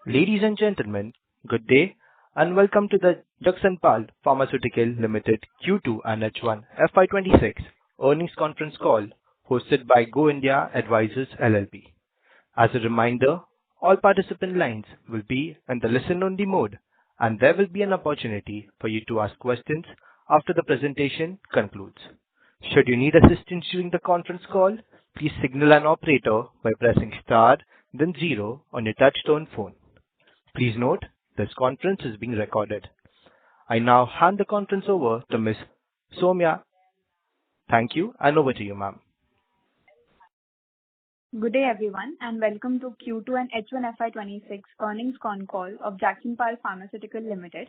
Ladies and gentlemen, good day, and welcome to the Jagsonpal Pharmaceuticals Ltd Q2 and H1 FY26 earnings conference call hosted by Go India Advisors LLP. As a reminder, all participant lines will be in the listen-only mode, and there will be an opportunity for you to ask questions after the presentation concludes. Should you need assistance during the conference call, please signal an operator by pressing star, then 0 on your touch-tone phone. Please note, this conference is being recorded. I now hand the conference over to Ms. Soumya. Thank you, and over to you, ma'am. Good day, everyone, and welcome to Q2 and H1 FY26 earnings Concall of Jagsonpal Pharmaceuticals Ltd.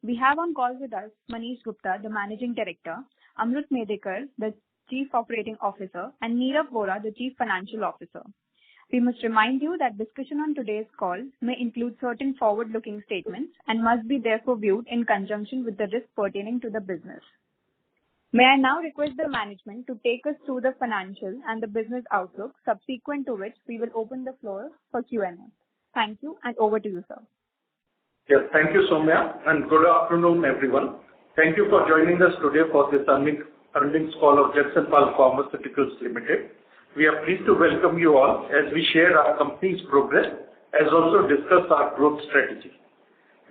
We have on call with us Manish Gupta, the Managing Director, Amrut Medhekar, the Chief Operating Officer, and Neerav Vora, the Chief Financial Officer. We must remind you that discussion on today's call may include certain forward-looking statements and must be therefore viewed in conjunction with the risks pertaining to the business. May I now request the management to take us through the financial and the business outlook, subsequent to which we will open the floor for Q&A. Thank you, and over to you, sir. Yes, thank you, Soumya, and good afternoon, everyone. Thank you for joining us today for this earnings call of Jagsonpal Pharmaceuticals Ltd. We are pleased to welcome you all as we share our company's progress, as also discuss our growth strategy.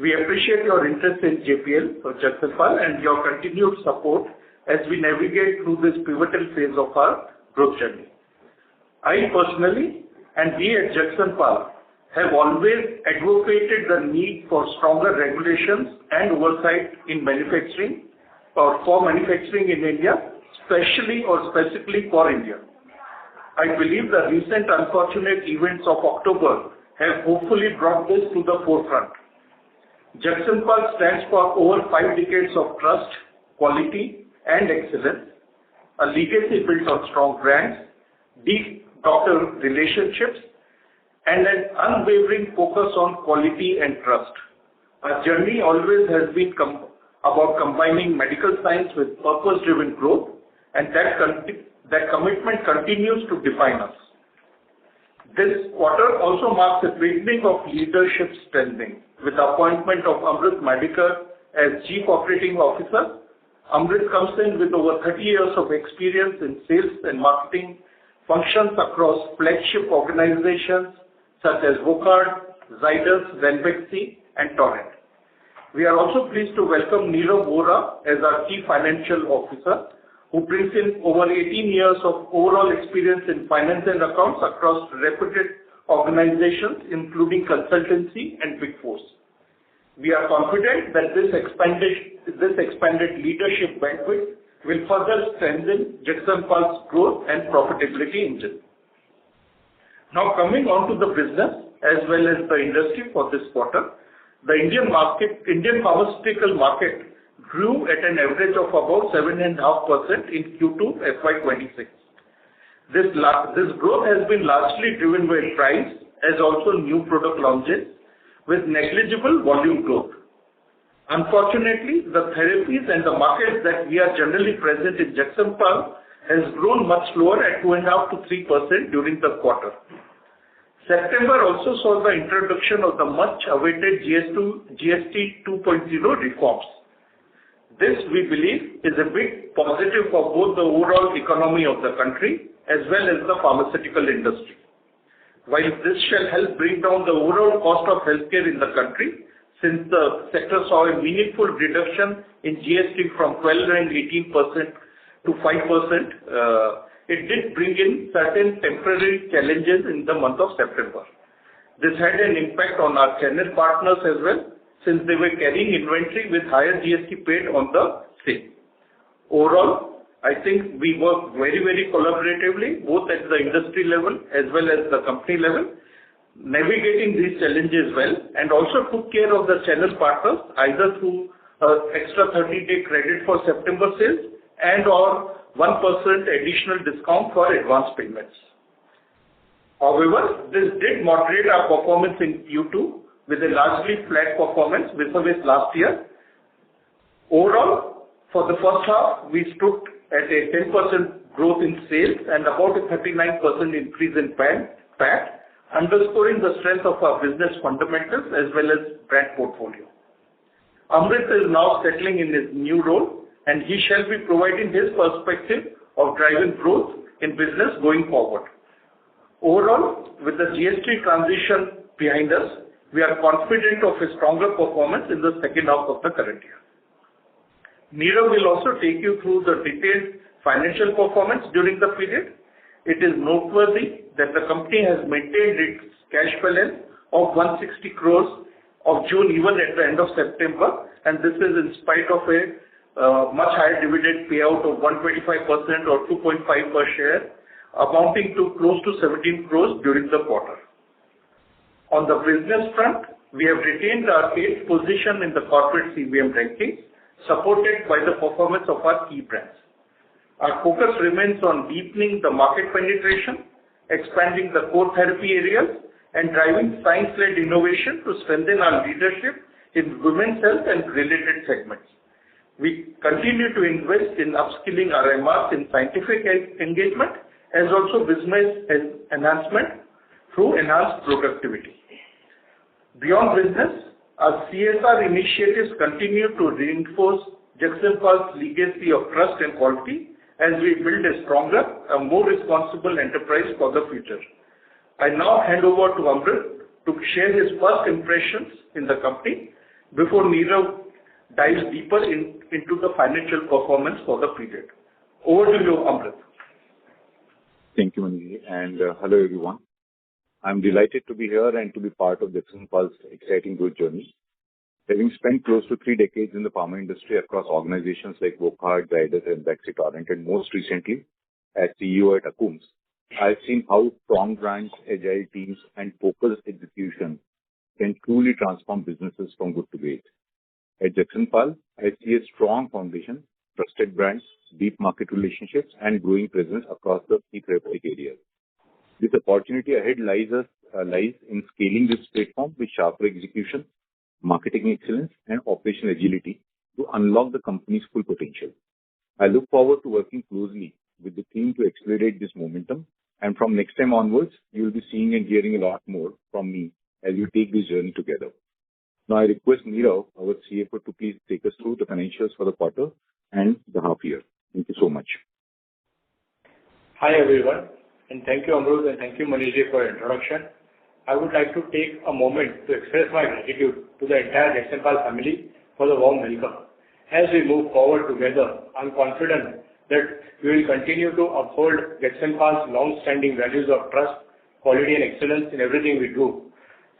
We appreciate your interest in JPL or Jagsonpal and your continued support as we navigate through this pivotal phase of our growth journey. I personally and we at Jagsonpal have always advocated the need for stronger regulations and oversight in manufacturing or for manufacturing in India, especially or specifically for India. I believe the recent unfortunate events of October have hopefully brought this to the forefront. Jagsonpal stands for over 5 decades of trust, quality, and excellence, a legacy built on strong brands, deep doctor relationships, and an unwavering focus on quality and trust. Our journey always has been about combining medical science with purpose-driven growth, and that commitment continues to define us. This quarter also marks the beginning of leadership strengthening with the appointment of Amrut Medhekar as Chief Operating Officer. Amrut comes in with over 30 years of experience in sales and marketing functions across flagship organizations such as Vocard, Zydus, Ranbaxy, and Torrent. We are also pleased to welcome Neerav Vora as our Chief Financial Officer, who brings in over 18 years of overall experience in finance and accounts across reputed organizations, including consultancy and Big Four. We are confident that this expanded leadership bandwidth will further strengthen Jagsonpal's growth and profitability engine. Now coming on to the business as well as the industry for this quarter, the Indian pharmaceutical market grew at an average of about 7.5% in Q2 FY26. This growth has been largely driven by price as also new product launches with negligible volume growth. Unfortunately, the therapies and the markets that we are generally present in Jagsonpal has grown much slower at 2.5% to 3% during the quarter. September also saw the introduction of the much-awaited GST 2.0 reforms. This, we believe, is a big positive for both the overall economy of the country as well as the pharmaceutical industry. While this shall help bring down the overall cost of healthcare in the country, since the sector saw a meaningful reduction in GST from 12 and 18% to 5%, it did bring in certain temporary challenges in the month of September. This had an impact on our channel partners as well, since they were carrying inventory with higher GST paid on the same. Overall, I think we work very, very collaboratively, both at the industry level as well as the company level, navigating these challenges well, and also took care of the channel partners either through extra 30-day credit for September sales and or 1% additional discount for advance payments. However, this did moderate our performance in Q2 with a largely flat performance vis-a-vis last year. Overall, for the first half, we stood at a 10% growth in sales and about a 39% increase in PAT underscoring the strength of our business fundamentals as well as brand portfolio. Amrit is now settling in his new role, and he shall be providing his perspective of driving growth in business going forward. Overall, with the GST transition behind us, we are confident of a stronger performance in the second half of the current year. Nirav will also take you through the detailed financial performance during the period. It is noteworthy that the company has maintained its cash balance of 160 crores of June even at the end of September, and this is in spite of a much higher dividend payout of 125% or 2.5 per share, amounting to close to 17 crores during the quarter. On the business front, we have retained our 8th position in the corporate CVM rankings, supported by the performance of our key brands. Our focus remains on deepening the market penetration, expanding the core therapy areas, and driving science-led innovation to strengthen our leadership in women's health and related segments. We continue to invest in upskilling our MRs in scientific engagement as also business enhancement through enhanced productivity. Beyond business, our CSR initiatives continue to reinforce Jagsonpal's legacy of trust and quality as we build a stronger and more responsible enterprise for the future. I now hand over to Amrit to share his first impressions in the company before Nirav dives deeper into the financial performance for the period. Over to you, Amrit. Thank you, Manish, and hello everyone. I'm delighted to be here and to be part of Jagsonpal's exciting growth journey. Having spent close to 3 decades in the pharma industry across organizations like Wockhardt, Zydus, and Vaxitorrent, and most recently as CEO at Akums, I've seen how strong brands, agile teams, and focused execution can truly transform businesses from good to great. At Jagsonpal, I see a strong foundation, trusted brands, deep market relationships, and growing presence across the key therapeutic areas. This opportunity ahead lies in scaling this platform with sharper execution, marketing excellence, and operational agility to unlock the company's full potential. I look forward to working closely with the team to accelerate this momentum, and from next time onwards, you will be seeing and hearing a lot more from me as we take this journey together. Now I request Nirav, our CFO, to please take us through the financials for the quarter and the half year. Thank you so much. Hi everyone, and thank you Amrut and thank you Manish for your introduction. I would like to take a moment to express my gratitude to the entire Jagsonpal family for the warm welcome. As we move forward together, I'm confident that we will continue to uphold Jagsonpal's long-standing values of trust, quality and excellence in everything we do.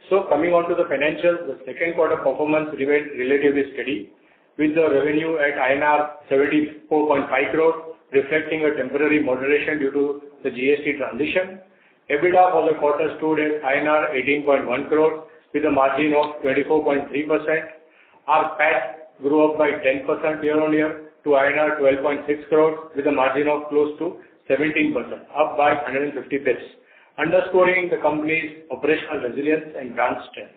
So coming on to the financials, the second quarter performance remained relatively steady with the revenue at INR 74.5 crore, reflecting a temporary moderation due to the GST transition. EBITDA for the quarter stood at INR 18.1 crore with a margin of 24.3%. Our PAT grew up by 10% year-on-year to INR 12.6 crore with a margin of close to 17%, up by 150 bps, underscoring the company's operational resilience and brand strength.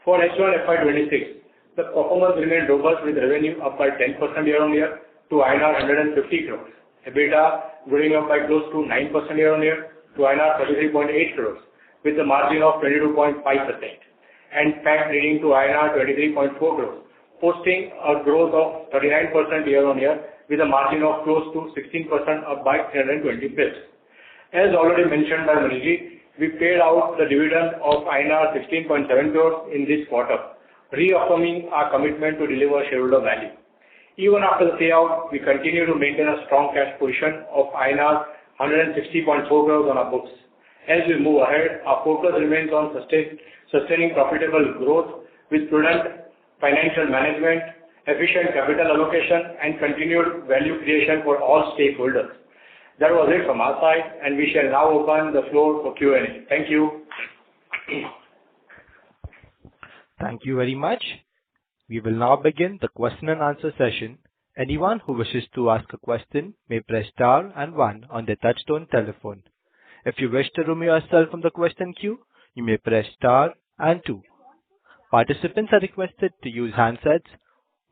For H1 FY26, the performance remained robust with revenue up by 10% year-on-year to INR 150 crore. EBITDA growing up by close to 9% year-on-year to INR 33.8 crores with a margin of 22.5% and PAT leading to INR 23.4 crores, posting a growth of 39% year-on-year with a margin of close to 16%, up by 320 bps. As already mentioned by Manish, we paid out the dividend of INR 16.7 crores in this quarter, reaffirming our commitment to deliver shareholder value. Even after the payout, we continue to maintain a strong cash position of INR 160.4 crores on our books. As we move ahead, our focus remains on sustaining profitable growth with prudent financial management, efficient capital allocation, and continued value creation for all stakeholders. That was it from our side, and we shall now open the floor for Q&A. Thank you. Thank you very much. We will now begin the question and answer session. Anyone who wishes to ask a question may press star and 1 on their touchtone telephone. If you wish to remove yourself from the question queue, you may press star and 2. Participants are requested to use handsets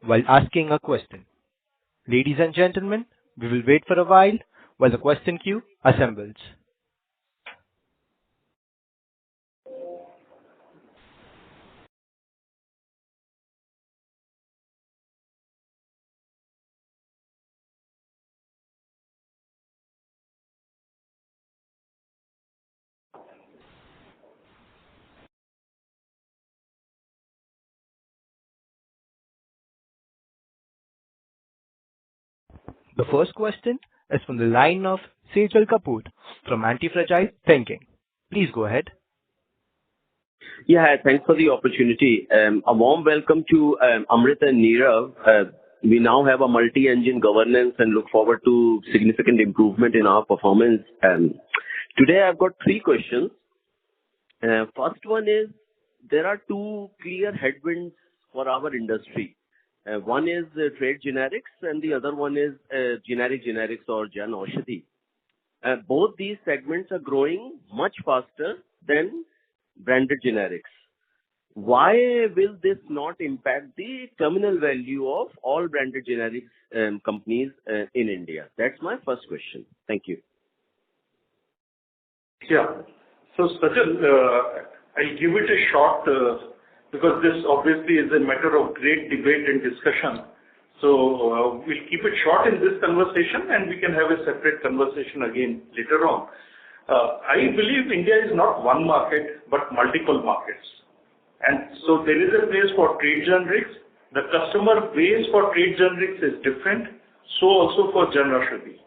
while asking a question. Ladies and gentlemen, we will wait for a while the question queue assembles. The first question is from the line of Sejal Kapoor from Anti-Fragile Thinking. Please go ahead. Yeah, thanks for the opportunity. A warm welcome to Amrit and Neerav. We now have a multi-engine governance and look forward to significant improvement in our performance. Today I've got three questions. First one is, there are two clear headwinds for our industry. One is trade generics and the other one is generic generics or Jan Aushadhi. Both these segments are growing much faster than branded generics. Why will this not impact the terminal value of all branded generics companies in India? That's my first question. Thank you. Yeah. So, Sajal, I'll give it a shot because this obviously is a matter of great debate and discussion. So we'll keep it short in this conversation and we can have a separate conversation again later on. I believe India is not one market but multiple markets. And so there is a place for trade generics. The customer base for trade generics is different. So also for Jan Aushadhi.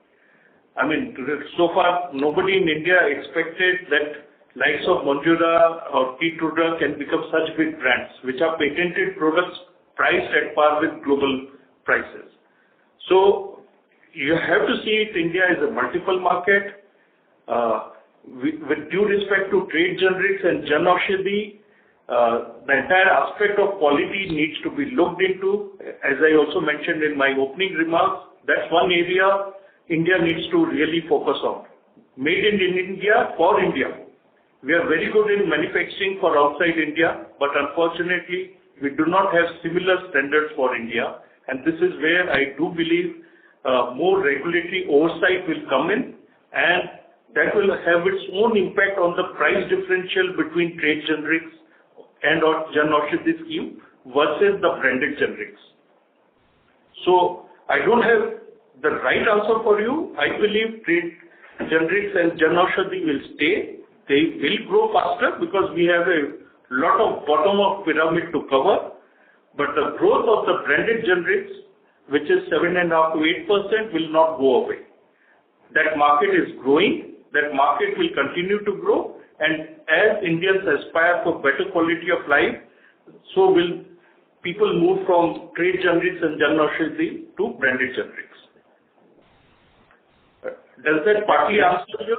I mean, so far nobody in India expected that likes of Manjura or Keytruda can become such big brands, which are patented products priced at par with global prices. So you have to see it, India is a multiple market. With due respect to trade generics and Jan Aushadhi, the entire aspect of quality needs to be looked into. As I also mentioned in my opening remarks, that's one area India needs to really focus on. Made in India for India. We are very good in manufacturing for outside India, but unfortunately, we do not have similar standards for India. And this is where I do believe more regulatory oversight will come in, and that will have its own impact on the price differential between trade generics and or Jan Aushadhi scheme versus the branded generics. So I don't have the right answer for you. I believe trade generics and Jan Aushadhi will stay. They will grow faster because we have a lot of bottom of pyramid to cover. But the growth of the branded generics, which is 7.5% to 8%, will not go away. That market is growing. That market will continue to grow. And as Indians aspire for better quality of life, so will people move from trade generics and Jan Aushadhi to branded generics. Does that partly answer you?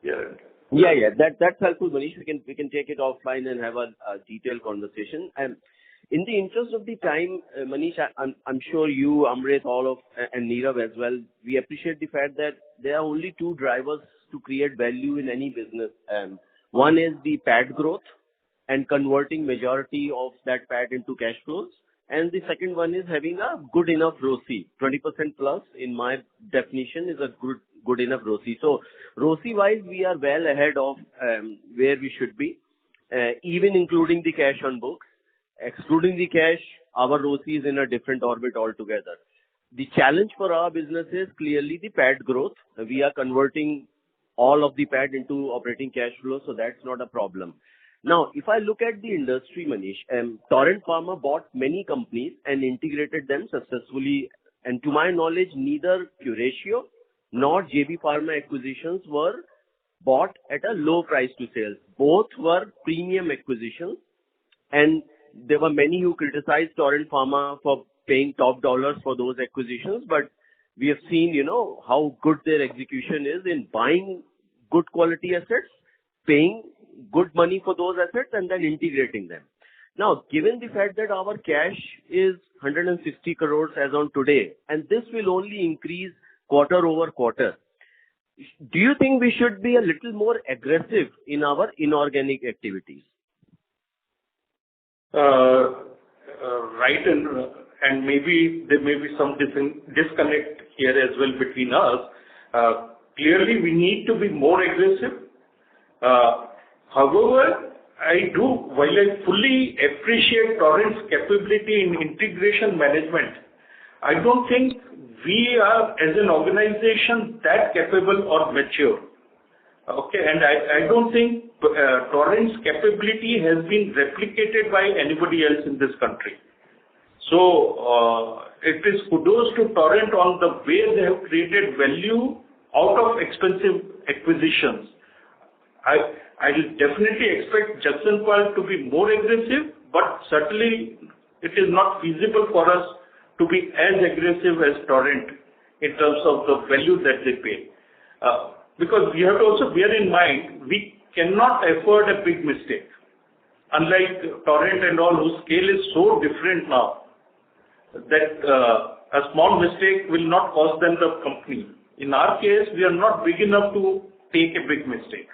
Yeah. Yeah. That's helpful, Manish. We can take it offline and have a detailed conversation. And in the interest of the time, Manish, I'm sure you, Amrit, and Neerav as well, we appreciate the fact that there are only two drivers to create value in any business. One is the PAT growth and converting majority of that PAT into cash flows. And the second one is having a good enough ROCE. 20% plus, in my definition, is a good enough ROCE. So ROCE-wise, we are well ahead of where we should be, even including the cash on books. Excluding the cash, our ROCE is in a different orbit altogether. The challenge for our business is clearly the PAT growth. We are converting all of the PAT into operating cash flow, so that's not a problem. Now, if I look at the industry, Manish, Torrent Pharma bought many companies and integrated them successfully. And to my knowledge, neither Curatio nor JB Pharma acquisitions were bought at a low price to sales. Both were premium acquisitions. And there were many who criticized Torrent Pharma for paying top dollars for those acquisitions. But we have seen, how good their execution is in buying good quality assets, paying good money for those assets, and then integrating them. Now, given the fact that our cash is 160 crores as on today, and this will only increase quarter over quarter, do you think we should be a little more aggressive in our inorganic activities? Right, and maybe there may be some disconnect here as well between us. Clearly, we need to be more aggressive. However, while I fully appreciate Torrent's capability in integration management, I don't think we are, as an organization, that capable or mature. Okay, and I don't think Torrent's capability has been replicated by anybody else in this country. So it is kudos to Torrent on the way they have created value out of expensive acquisitions. I will definitely expect Jagsonpal to be more aggressive, but certainly it is not feasible for us to be as aggressive as Torrent in terms of the value that they pay. Because we have to also bear in mind, we cannot afford a big mistake. Unlike Torrent and all, whose scale is so different now, that a small mistake will not cost them the company. In our case, we are not big enough to take a big mistake.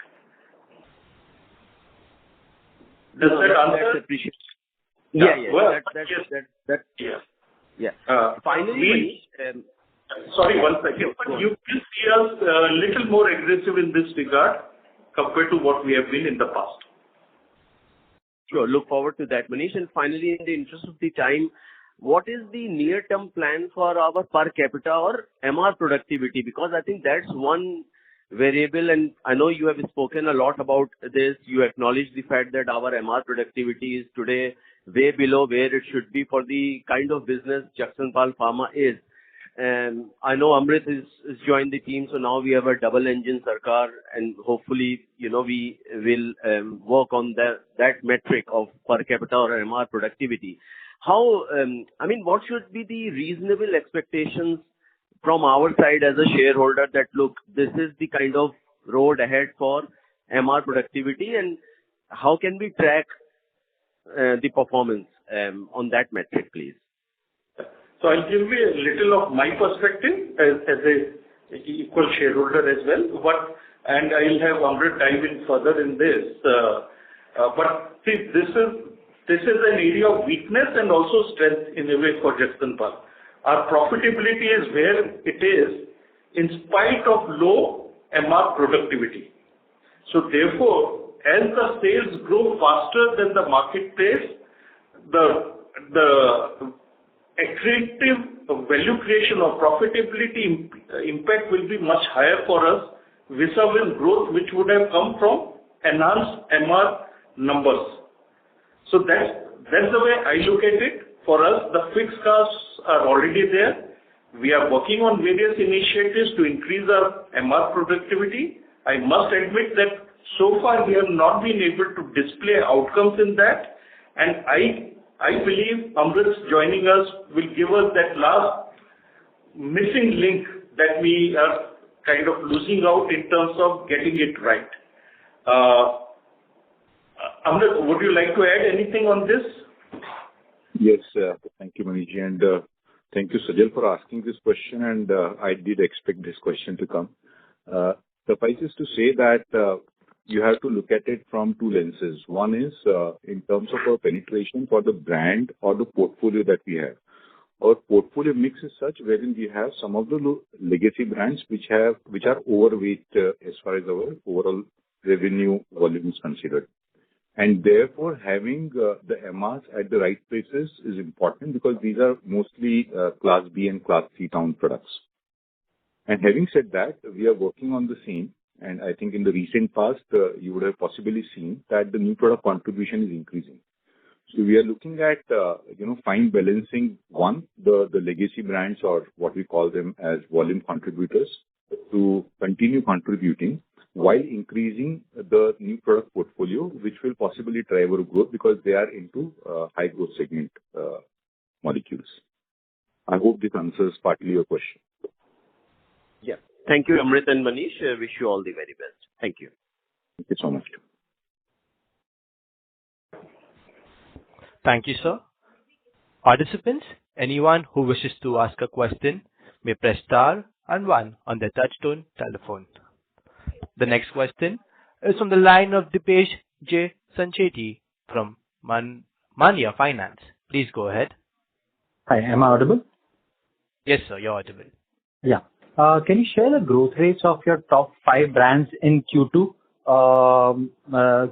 Does that answer? That's appreciated. Yeah. Finally, sorry, one second. But you will see us a little more aggressive in this regard compared to what we have been in the past. Sure. Look forward to that, Manish. And finally, in the interest of the time, what is the near-term plan for our per capita or MR productivity? Because I think that's one variable, and I know you have spoken a lot about this. You acknowledge the fact that our MR productivity is today way below where it should be for the kind of business Jagsonpal Pharma is. And I know Amrit is joined the team, so now we have a double engine Sarkar, and hopefully, we will work on that metric of per capita or MR productivity. How, what should be the reasonable expectations from our side as a shareholder that, look, this is the kind of road ahead for MR productivity, and how can we track the performance on that metric, please? So I'll give you a little of my perspective as a equal shareholder as well, and I'll have Amrit dive in further in this. But see, this is an area of weakness and also strength in a way for Jagsonpal. Our profitability is where it is in spite of low MR productivity. So therefore, as the sales grow faster than the marketplace, the accretive value creation or profitability impact will be much higher for us vis-a-vis growth which would have come from enhanced MR numbers. So that's the way I look at it. For us, the fixed costs are already there. We are working on various initiatives to increase our MR productivity. I must admit that so far we have not been able to display outcomes in that, and I believe Amrit's joining us will give us that last missing link that we are kind of losing out in terms of getting it right. Amrit, would you like to add anything on this? Yes, thank you, Manish, and thank you, Sajal, for asking this question, and I did expect this question to come. Suffices to say that you have to look at it from two lenses. One is in terms of our penetration for the brand or the portfolio that we have. Our portfolio mix is such wherein we have some of the legacy brands which are overweight as far as our overall revenue volume is considered. And therefore, having the MRs at the right places is important because these are mostly Class B and Class C town products. And having said that, we are working on the same. And I think in the recent past, you would have possibly seen that the new product contribution is increasing. So we are looking at, fine balancing, one, the legacy brands or what we call them as volume contributors to continue contributing while increasing the new product portfolio, which will possibly drive our growth because they are into high growth segment molecules. I hope this answers partly your question. Yeah. Thank you, Amrit and Manish. Wish you all the very best. Thank you. Thank you so much. Thank you, sir. Participants, anyone who wishes to ask a question may press star and 1 on their touchtone telephone. The next question is from the line of Dipesh J. Sancheti from Mania Finance. Please go ahead. Hi, am I audible? Yes, sir, you're audible. Yeah. Can you share the growth rates of your top 5 brands in Q2,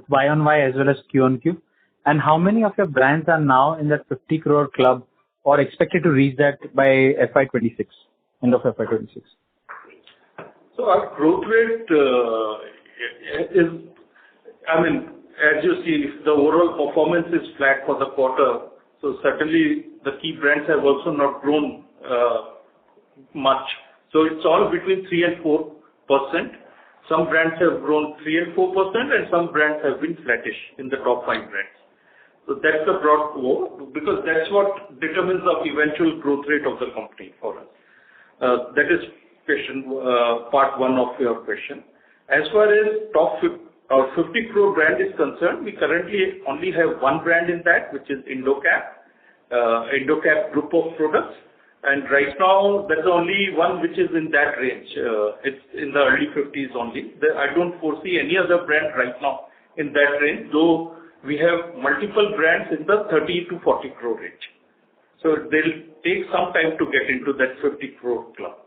Y-on-Y as well as Q-on-Q? And how many of your brands are now in that 50 crore club or expected to reach that by FY26, end of FY26? So our growth rate as you see, if the overall performance is flat for the quarter, So certainly the key brands have also not grown much. So it's all between 3 and 4%. Some brands have grown 3 and 4%, and some brands have been flattish in the top 5 brands. So that's the broad view, because that's what determines the eventual growth rate of the company for us. That is question part one of your question. As far as top 50 crore brand is concerned, we currently only have one brand in that, which is Indocap group of products. And right now, there's only one which is in that range. It's in the early 50s only. I don't foresee any other brand right now in that range, though we have multiple brands in the 30 to 40 crore range. So they'll take some time to get into that 50 crore club.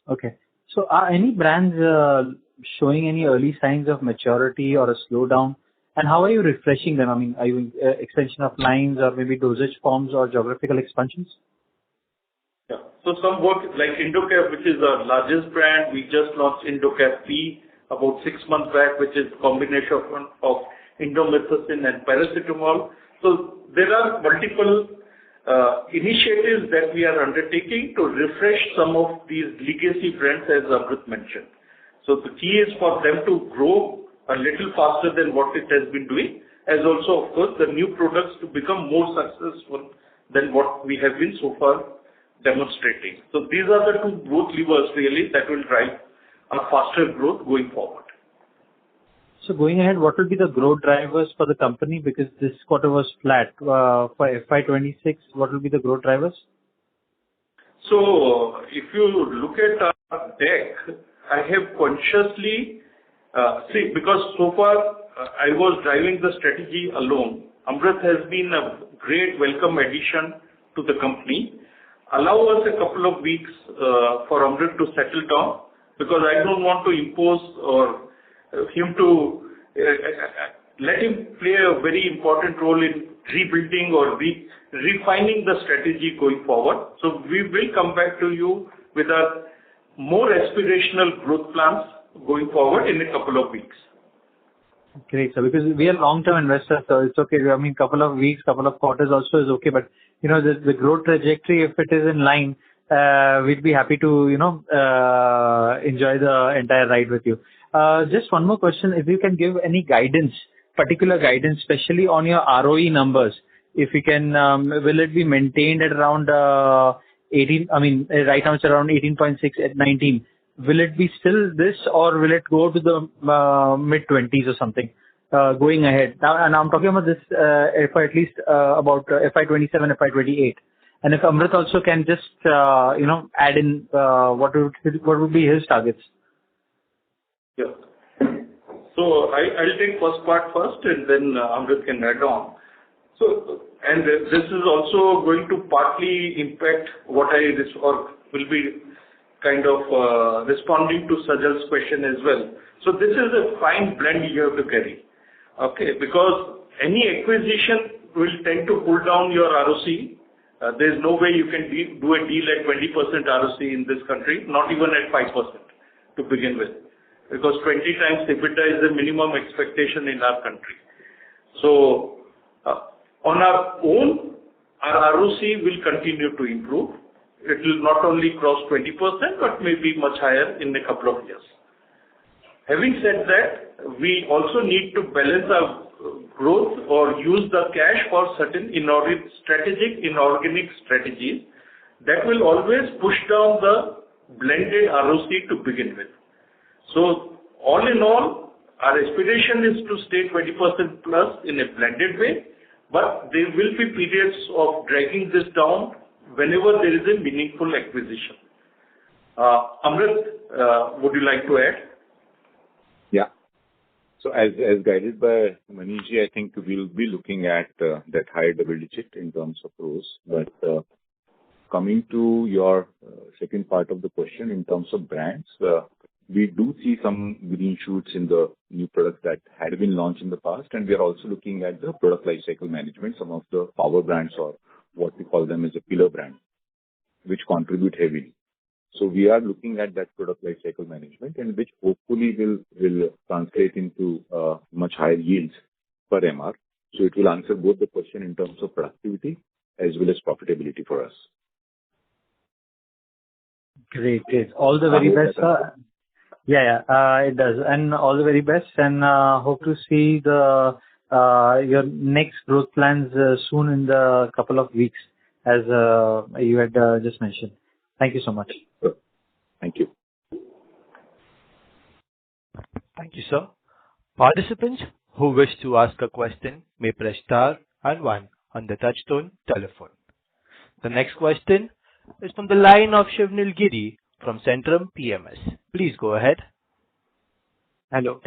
Okay. So are any brands showing any early signs of maturity or a slowdown? And how are you refreshing them? I mean, are you extension of lines or maybe dosage forms or geographical expansions? Yeah. So some work like Indocap, which is our largest brand, we just launched Indocap P about 6 months back, which is combination of indomethacin and paracetamol. So there are multiple initiatives that we are undertaking to refresh some of these legacy brands, as Amrit mentioned. So the key is for them to grow a little faster than what it has been doing, as also, of course, the new products to become more successful than what we have been so far demonstrating. So these are the two growth levers really that will drive a faster growth going forward. So going ahead, what will be the growth drivers for the company? Because this quarter was flat. For FY26, what will be the growth drivers? So if you look at our deck, I have consciously, because so far I was driving the strategy alone. Amrit has been a great welcome addition to the company. Allow us a couple of weeks for Amrit to settle down, because I don't want to impose or him to let him play a very important role in rebuilding or refining the strategy going forward. So we will come back to you with a more aspirational growth plans going forward in a couple of weeks. Great, sir. Because we are long-term investors, so it's okay. I mean, couple of weeks, couple of quarters also is okay. But the growth trajectory, if it is in line, we'd be happy to enjoy the entire ride with you. Just one more question: if you can give any guidance, particular guidance, especially on your ROE numbers, if you can, will it be maintained at around 18? I mean, right now it's around 18.6 at 19. Will it be still this, or will it go to the mid-20s or something going ahead? Now, and I'm talking about this for at least about FY27, FY28. And if Amrit also can just add in what would be his targets? Yeah. So I'll take first part first, and then Amrit can add on. So, and this is also going to partly impact what will be kind of responding to Sajal's question as well. So this is a fine blend you have to carry, okay? Because any acquisition will tend to pull down your ROC. There's no way you can do a deal at 20% ROC in this country, not even at 5% to begin with, because 20 times EBITDA is the minimum expectation in our country. So on our own, our ROC will continue to improve. It will not only cross 20%, but maybe much higher in a couple of years. Having said that, we also need to balance our growth or use the cash for certain strategic inorganic strategies that will always push down the blended ROC to begin with. So all in all, our aspiration is to stay 20% plus in a blended way, but there will be periods of dragging this down whenever there is a meaningful acquisition. Amrit, would you like to add? Yeah. So as guided by Manishji, I think we'll be looking at that higher double digit in terms of growth. But coming to your second part of the question in terms of brands, we do see some green shoots in the new products that had been launched in the past, and we are also looking at the product life cycle management, some of the power brands or what we call them as a pillar brand, which contribute heavily. So we are looking at that product life cycle management, and which hopefully will translate into much higher yields per MR. So it will answer both the question in terms of productivity as well as profitability for us. Great. All the very best, sir. It does. And all the very best, and hope to see your next growth plans soon in the couple of weeks, as you had just mentioned. Thank you so much. Thank you. Thank you, sir. Participants who wish to ask a question may press star and one on the touchtone telephone. The next question is from the line of Shivnil Giri from Centrum PMS. Please go ahead. Hello.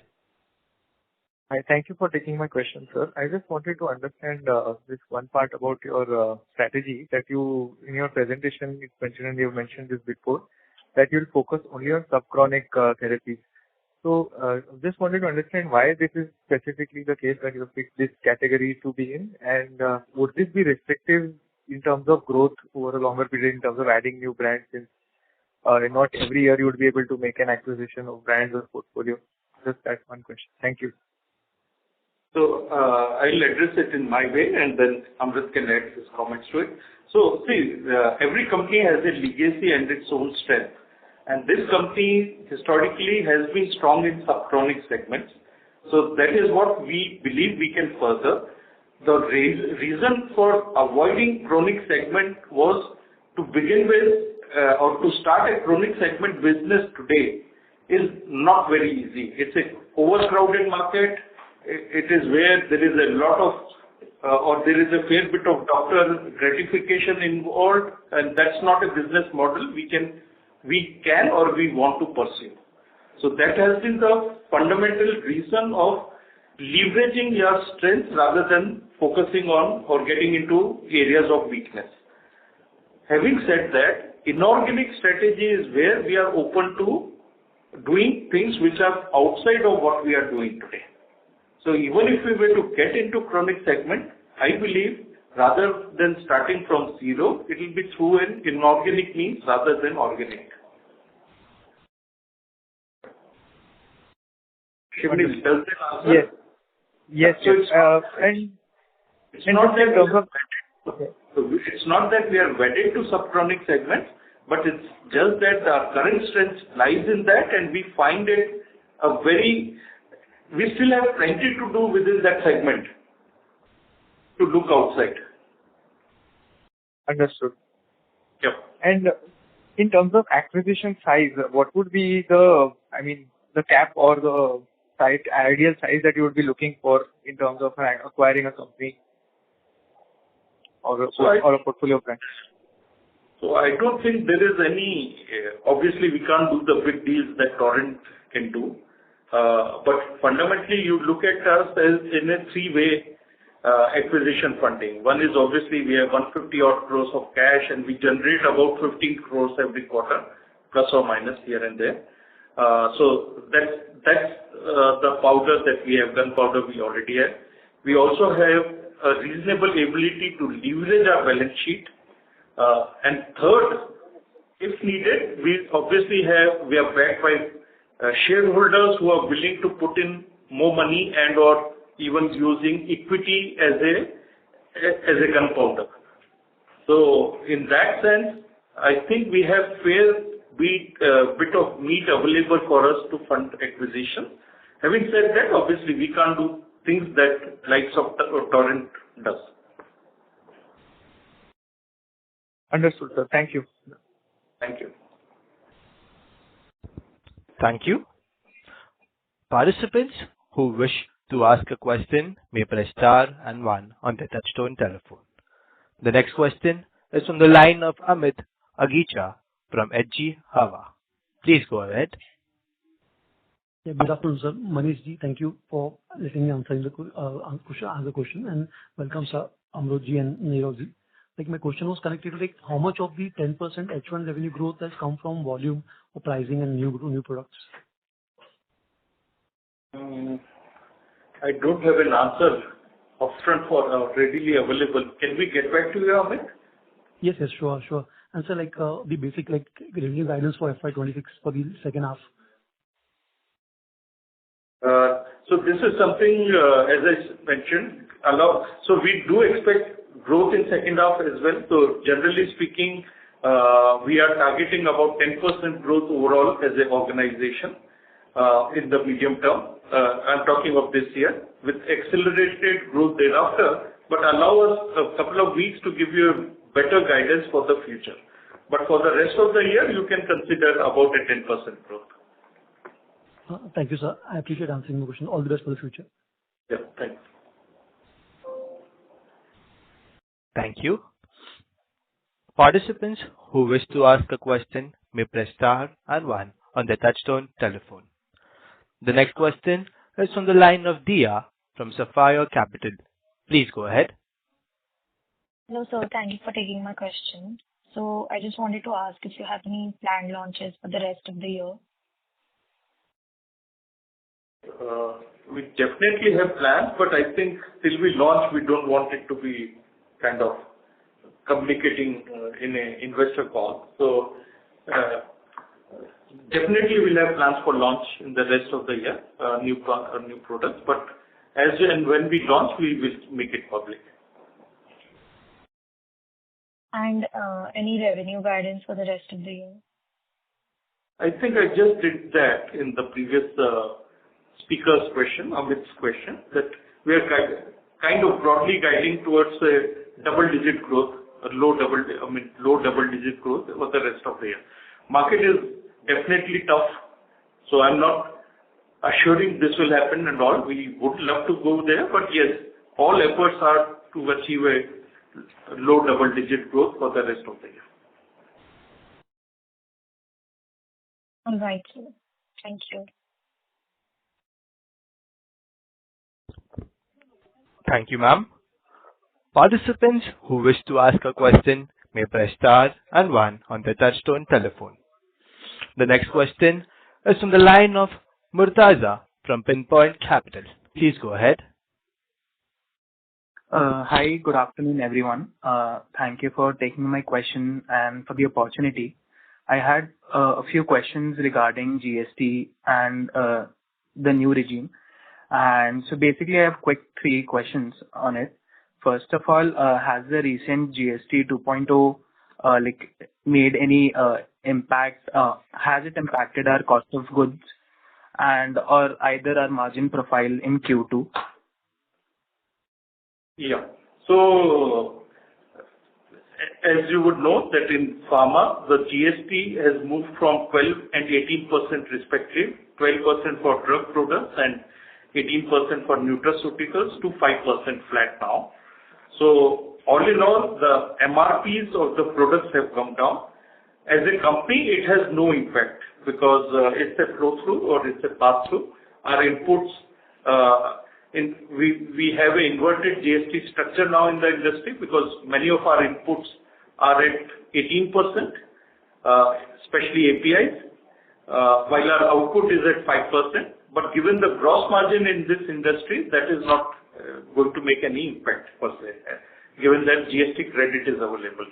Hi, thank you for taking my question, sir. I just wanted to understand this one part about your strategy that you, in your presentation, you mentioned, and you've mentioned this before, that you'll focus only on subchronic therapies. So, just wanted to understand why this is specifically the case that you picked this category to be in, and would this be restrictive in terms of growth over a longer period in terms of adding new brands, since not every year you would be able to make an acquisition of brands or portfolio? Just that one question. Thank you. So I'll address it in my way, and then Amrit can add his comments to it. So see, every company has a legacy and its own strength. And this company historically has been strong in subchronic segments. So that is what we believe we can further. The reason for avoiding chronic segment was to begin with, or to start a chronic segment business today is not very easy. It's an overcrowded market. It is where there is a lot of, or there is a fair bit of doctor gratification involved, and that's not a business model we can or we want to pursue. So that has been the fundamental reason of leveraging your strength rather than focusing on or getting into areas of weakness. Having said that, inorganic strategy is where we are open to doing things which are outside of what we are doing today. So even if we were to get into chronic segment, I believe rather than starting from zero, it will be through an inorganic means rather than organic. Shivnil, does that answer? Yes. So it's not that we are wedded to subchronic segments, but it's just that our current strength lies in that, and we find it we still have plenty to do within that segment to look outside. Understood. Yep. And in terms of acquisition size, what would be the cap or the ideal size that you would be looking for in terms of acquiring a company or a portfolio brand? So I don't think there is any, obviously we can't do the big deals that Torrent can do. But fundamentally, you look at us as in a three-way acquisition funding. One is obviously we have 150 odd crores of cash, and we generate about 15 crores every quarter, plus or minus here and there. So that's the powder that we have, gunpowder we already have. We also have a reasonable ability to leverage our balance sheet. And third, if needed, we are backed by shareholders who are willing to put in more money and or even using equity as a gunpowder. So in that sense, I think we have fair bit of meat available for us to fund acquisition. Having said that, obviously we can't do things that likes of Torrent does. Understood, sir. Thank you. Thank you. Thank you. Participants who wish to ask a question may press star and one on the touchtone telephone. The next question is from the line of Amit Agicha from HG Hava. Please go ahead. Yeah, good afternoon, sir. Manish ji, thank you for letting me answer the question, and welcome, sir, Amrut ji and Nirav ji. My question was connected to how much of the 10% H1 revenue growth has come from volume or pricing and new products? I don't have an answer upfront for readily available. Can we get back to you, Amit? Yes, sure. And so the basic revenue guidance for FY26 for the second half. So this is something, as I mentioned, So we do expect growth in second half as well. So generally speaking, we are targeting about 10% growth overall as an organization in the medium term. I'm talking of this year, with accelerated growth thereafter, but allow us a couple of weeks to give you a better guidance for the future. But for the rest of the year, you can consider about a 10% growth. Thank you, sir. I appreciate answering the question. All the best for the future. Yeah, thanks. Thank you. Participants who wish to ask a question may press star and one on their touchtone telephone. The next question is from the line of Dia from Sapphire Capital. Please go ahead. Hello, sir. Thank you for taking my question. So I just wanted to ask if you have any planned launches for the rest of the year. We definitely have plans, but I think till we launch, we don't want it to be kind of communicating in an investor call. So definitely we'll have plans for launch in the rest of the year, new products. But as and when we launch, we will make it public. And any revenue guidance for the rest of the year? I think I just did that in the previous speaker's question, Amit's question, that we are kind of broadly guiding towards a double-digit growth, low double-digit growth for the rest of the year. Market is definitely tough, so I'm not assuring this will happen and all. We would love to go there, but yes, all efforts are to achieve a low double-digit growth for the rest of the year. All right, sir. Thank you. Thank you, ma'am. Participants who wish to ask a question may press star and one on their touchtone telephone. The next question is from the line of Murtaza from Pinpoint Capital. Please go ahead. Hi, good afternoon, everyone. Thank you for taking my question and for the opportunity. I had a few questions regarding GST and the new regime. And so basically, I have quick 3 questions on it. First of all, has the recent GST 2.0 made any impact? Has it impacted our cost of goods and or either our margin profile in Q2? Yeah. So, as you would know that in pharma, the GST has moved from 12 and 18% respective, 12% for drug products and 18% for nutraceuticals to 5% flat now. So, all in all, the MRPs of the products have come down. As a company, it has no impact because it's a flow-through or it's a pass-through. Our inputs, we have an inverted GST structure now in the industry because many of our inputs are at 18%, especially APIs, while our output is at 5%. But given the gross margin in this industry, that is not going to make any impact per se, given that GST credit is available.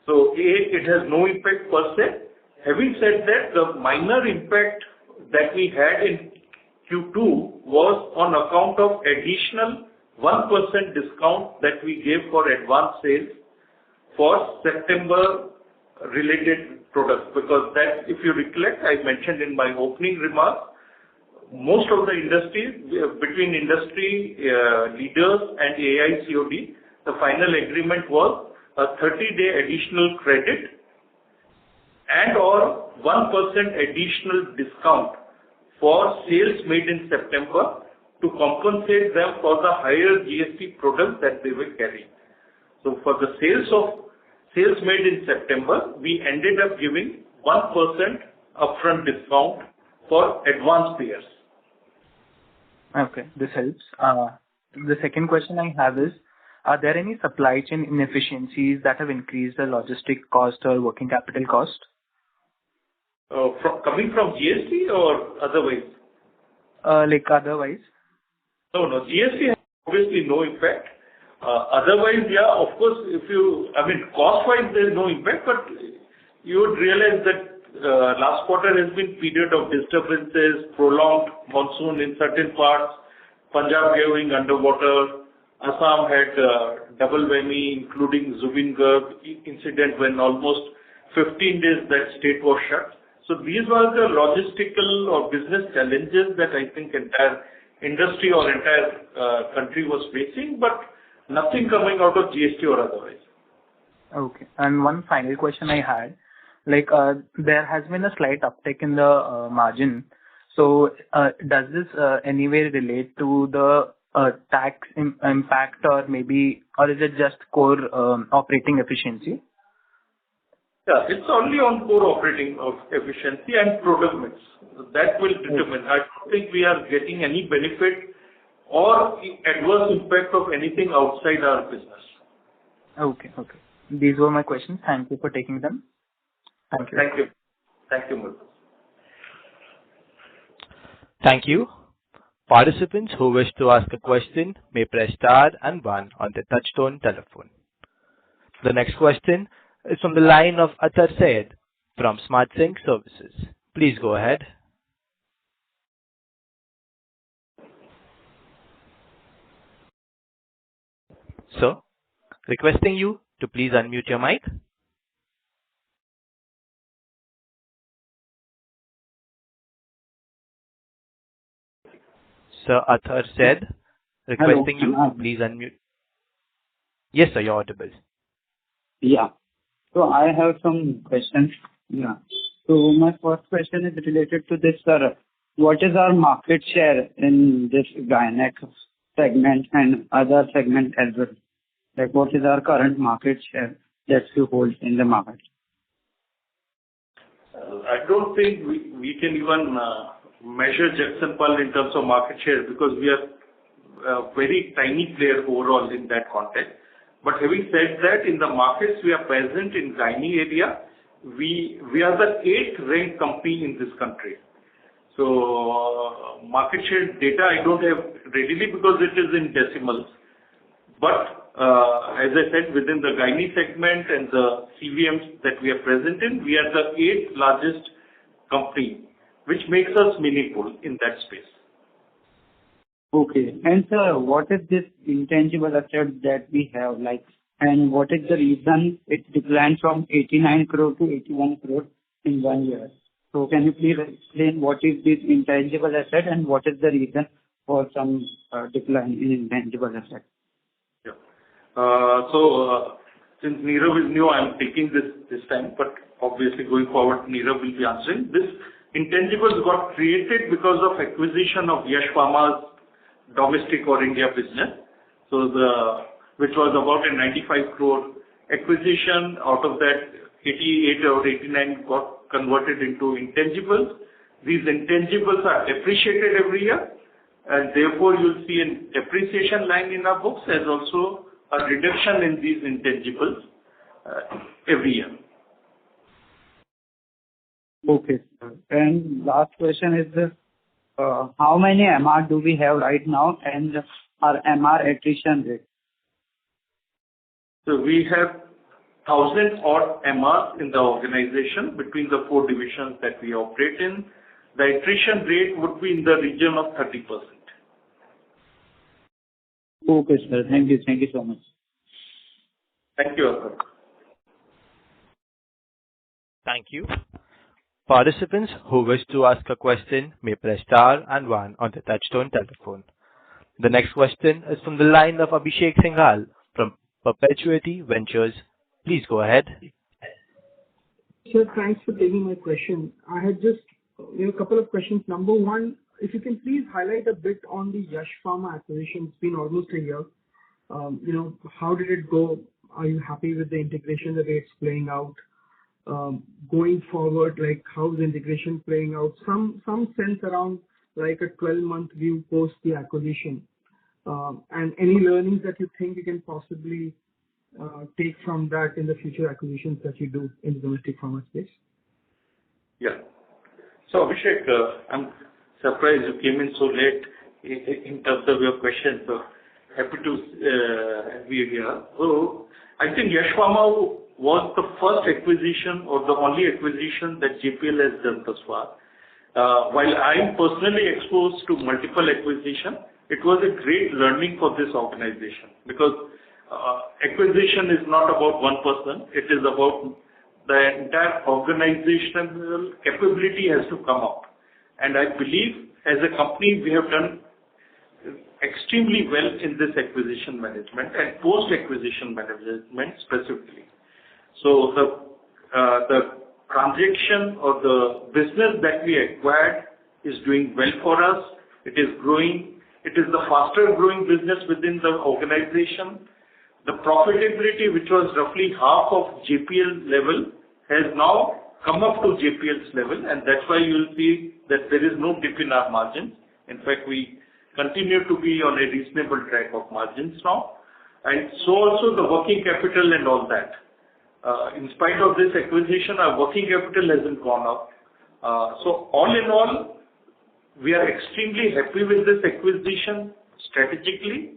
So it has no impact per se. Having said that, the minor impact that we had in Q2 was on account of additional 1% discount that we gave for advance sales for September related products, because that, if you recollect, I mentioned in my opening remarks, most of the industry, between industry leaders and AICOD, the final agreement was a 30-day additional credit and or 1% additional discount for sales made in September to compensate them for the higher GST products that they were carrying. So for the sales made in September, we ended up giving 1% upfront discount for advanced payers. Okay, this helps. The second question I have is, are there any supply chain inefficiencies that have increased the logistic cost or working capital cost? Coming from GST or otherwise? Otherwise. No, GST has obviously no impact. Otherwise, yeah, of course, cost-wise, there's no impact, but you would realize that last quarter has been period of disturbances, prolonged monsoon in certain parts, Punjab going underwater, Assam had double whammy, including Zubin Garg incident when almost 15 days that state was shut. So these were the logistical or business challenges that I think entire industry or entire country was facing, but nothing coming out of GST or otherwise. Okay. And one final question I had, there has been a slight uptick in the margin. So does this anyway relate to the tax impact, or is it just core operating efficiency? Yeah, it's only on core operating of efficiency and product mix. That will determine. I don't think we are getting any benefit or adverse impact of anything outside our business. Okay. These were my questions. Thank you for taking them. Thank you. Thank you, Murthy. Thank you. Participants who wish to ask a question may press star and 1 on the touchtone telephone. The next question is from the line of Athar Syed from Smart Sync Services. Please go ahead. Sir, requesting you to please unmute your mic. Sir Athar Syed, requesting you to please unmute. Yes, sir, you're audible. Yeah. So I have some questions. Yeah. So my first question is related to this, sir. What is our market share in this gynec segment and other segment as well? What is our current market share that you hold in the market? I don't think we can even measure Jagsonpal in terms of market share because we are a very tiny player overall in that context. But having said that, in the markets we are present in gynae area, we are the 8th ranked company in this country. So market share data I don't have readily because it is in decimals. But as I said, within the gynae segment and the CVMs that we are present in, we are the 8th largest company, which makes us meaningful in that space. Okay. And sir, what is this intangible asset that we have, and what is the reason it declined from 89 crore to 81 crore in 1 year? So can you please explain what is this intangible asset and what is the reason for some decline in intangible asset? Yeah. Since Nirav is new, I'm taking this time, but obviously going forward, Nirav will be answering. This intangibles got created because of acquisition of Yash Pharma's domestic or India business. Which was about a 95 crore acquisition. Out of that, 88 or 89 got converted into intangibles. These intangibles are depreciated every year, and therefore you'll see a depreciation line in our books as also a reduction in these intangibles every year. Okay, sir. And last question is, how many MR do we have right now and our MR attrition rate? So we have 1,000 odd MRs in the organization between the 4 divisions that we operate in. The attrition rate would be in the region of 30%. Okay, sir. Thank you. Thank you so much. Thank you, Arthur. Thank you. Participants who wish to ask a question may press star and 1 on the touchtone telephone. The next question is from the line of Abhishek Singhal from Perpetuity Ventures. Please go ahead. Sir, thanks for taking my question. I had just a couple of questions. Number one, if you can please highlight a bit on the Yash Pharma acquisition. It's been almost a year. How did it go? Are you happy with the integration, the way it's playing out? Going forward, how's the integration playing out? Some sense around a 12-month view post the acquisition. And any learnings that you think you can possibly take from that in the future acquisitions that you do in the domestic pharma space? Yeah. So Abhishek, I'm surprised you came in so late in terms of your question. So happy to be here. So I think Yash Pharma was the first acquisition or the only acquisition that JPL has done thus far. While I'm personally exposed to multiple acquisitions, it was a great learning for this organization, because acquisition is not about one person. It is about the entire organizational capability has to come up. And I believe as a company, we have done extremely well in this acquisition management and post-acquisition management specifically. So the transaction or the business that we acquired is doing well for us. It is growing. It is the faster growing business within the organization. The profitability, which was roughly half of JPL level, has now come up to JPL's level, and that's why you will see that there is no dip in our margins. In fact, we continue to be on a reasonable track of margins now. And so also the working capital and all that. In spite of this acquisition, our working capital hasn't gone up. So all in all, we are extremely happy with this acquisition strategically,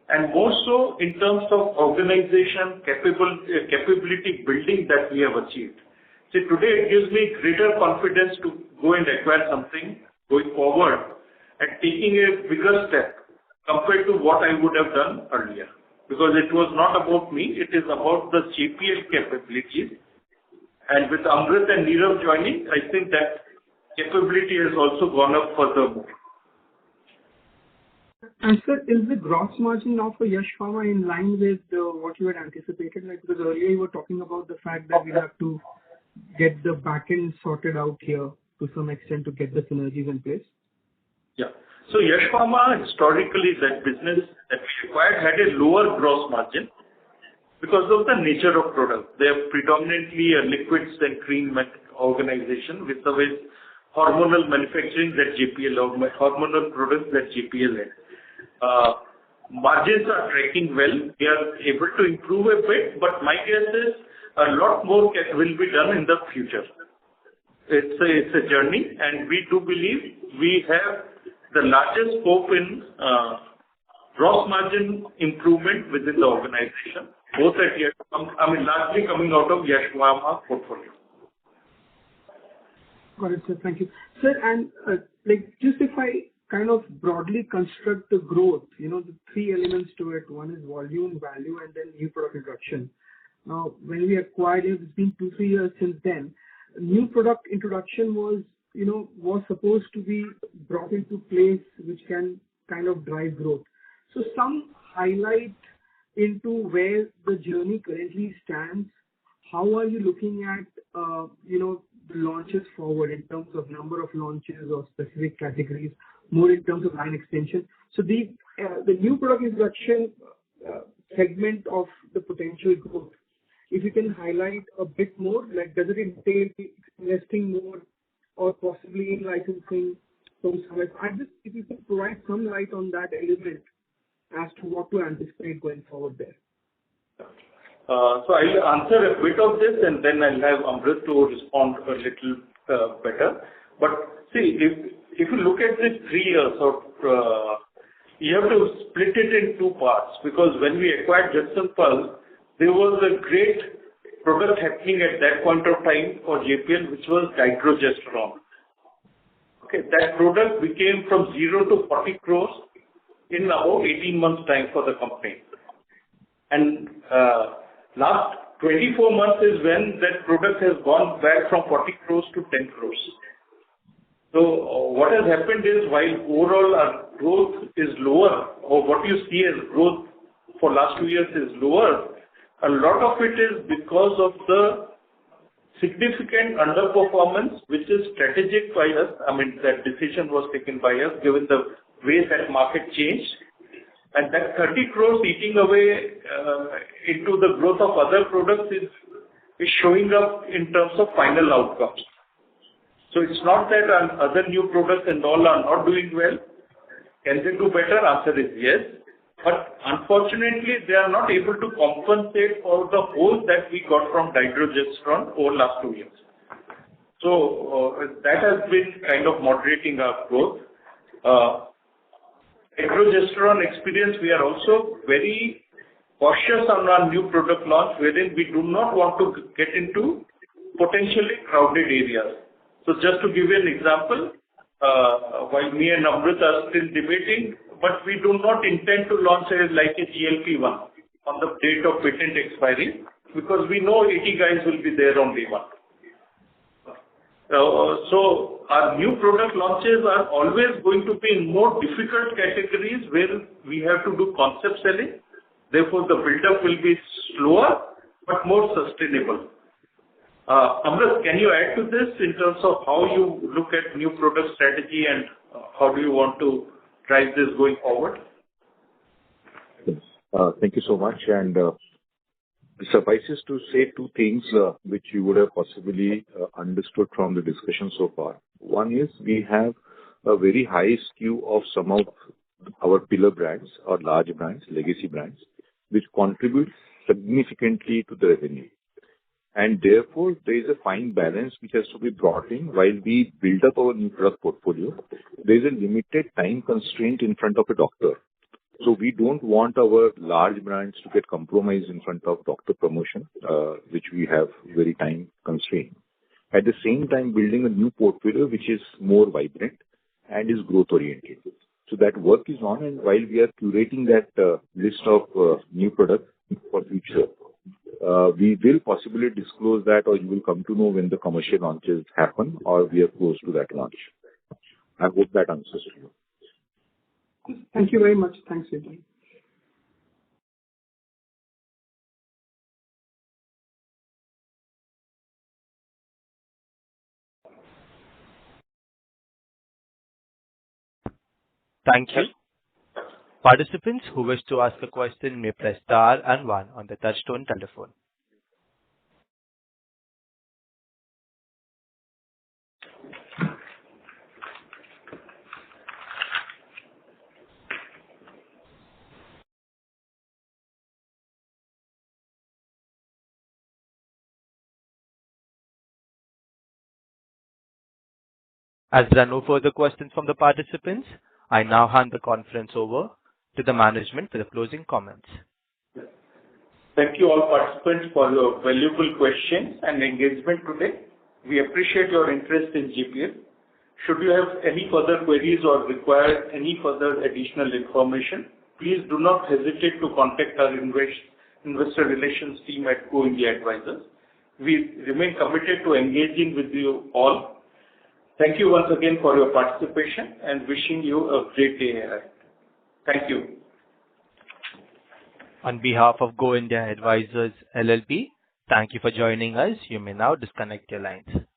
and more so in terms of organization capability building that we have achieved. See, today it gives me greater confidence to go and acquire something going forward and taking a bigger step compared to what I would have done earlier. Because it was not about me, it is about the JPL capabilities. And with Amrit and Nirav joining, I think that capability has also gone up furthermore. And sir, is the gross margin now for Yash Pharma in line with what you had anticipated? Like, because earlier you were talking about the fact that we have to get the back end sorted out here to some extent to get the synergies in place. Yeah. So Yash Pharma, historically, that business that we acquired had a lower gross margin because of the nature of product. They are predominantly a liquids and cream organization with the hormonal manufacturing that JPL, hormonal products that JPL had. Margins are tracking well. We are able to improve a bit, but my guess is a lot more will be done in the future. It's a journey, and we do believe we have the largest scope in gross margin improvement within the organization, both at Yash, largely coming out of Yash Pharma portfolio. Got it, sir. Thank you. Sir, and just if I kind of broadly construct the growth, the three elements to it. One is volume, value, and then new product introduction. Now, when we acquired it, it's been 2-3 years since then. New product introduction was supposed to be brought into place, which can kind of drive growth. So some highlight into where the journey currently stands. How are you looking at, the launches forward in terms of number of launches or specific categories, more in terms of line extension? So the new product introduction segment of the potential growth, if you can highlight a bit more, like does it entail investing more or possibly in licensing from somewhere? If you can provide some light on that element as to what to anticipate going forward there. So I'll answer a bit of this and then I'll have Amrit to respond a little better. But see, if you look at this 3 years, you have to split it in two parts, because when we acquired Jagsonpal, there was a great product happening at that point of time for JPL, which was dydrogesterone. Okay, that product became from 0 to 40 crores in about 18 months' time for the company. And last 24 months is when that product has gone back from 40 crores to 10 crores. So what has happened is, while overall our growth is lower, or what you see as growth for last 2 years is lower, a lot of it is because of the significant underperformance, which is strategic by us. That decision was taken by us given the way that market changed. And that 30 crores eating away into the growth of other products is showing up in terms of final outcomes. So it's not that other new products and all are not doing well. Can they do better? Answer is yes. But unfortunately, they are not able to compensate for the hole that we got from dydrogesterone over last 2 years. So that has been kind of moderating our growth. Dydrogesterone experience, we are also very cautious on our new product launch, wherein we do not want to get into potentially crowded areas. So just to give you an example, while me and Amrit are still debating, but we do not intend to launch like a GLP-1 on the date of patent expiry, because we know 80 guys will be there on day one. So our new product launches are always going to be in more difficult categories where we have to do concept selling. Therefore, the build-up will be slower but more sustainable. Amrit, can you add to this in terms of how you look at new product strategy and how do you want to drive this going forward? Yes. Thank you so much. And it suffices to say two things which you would have possibly understood from the discussion so far. One is we have a very high skew of some of our pillar brands or large brands, legacy brands, which contribute significantly to the revenue. And therefore, there is a fine balance which has to be brought in while we build up our new product portfolio. There is a limited time constraint in front of a doctor. So we don't want our large brands to get compromised in front of doctor promotion, which we have very time constraint. At the same time, building a new portfolio which is more vibrant and is growth oriented. So that work is on, and while we are curating that list of new products for future, we will possibly disclose that, or you will come to know when the commercial launches happen or we are close to that launch. I hope that answers you. Thank you very much. Thanks, Vijay. Thank you. Participants who wish to ask a question may press star and one on the touchtone telephone. As there are no further questions from the participants, I now hand the conference over to the management for the closing comments. Thank you all participants for your valuable questions and engagement today. We appreciate your interest in GPL. Should you have any further queries or require any further additional information, please do not hesitate to contact our investor relations team at Go India Advisors. We remain committed to engaging with you all. Thank you once again for your participation and wishing you a great day ahead. Thank you. On behalf of Go India Advisors LLP, thank you for joining us. You may now disconnect your lines.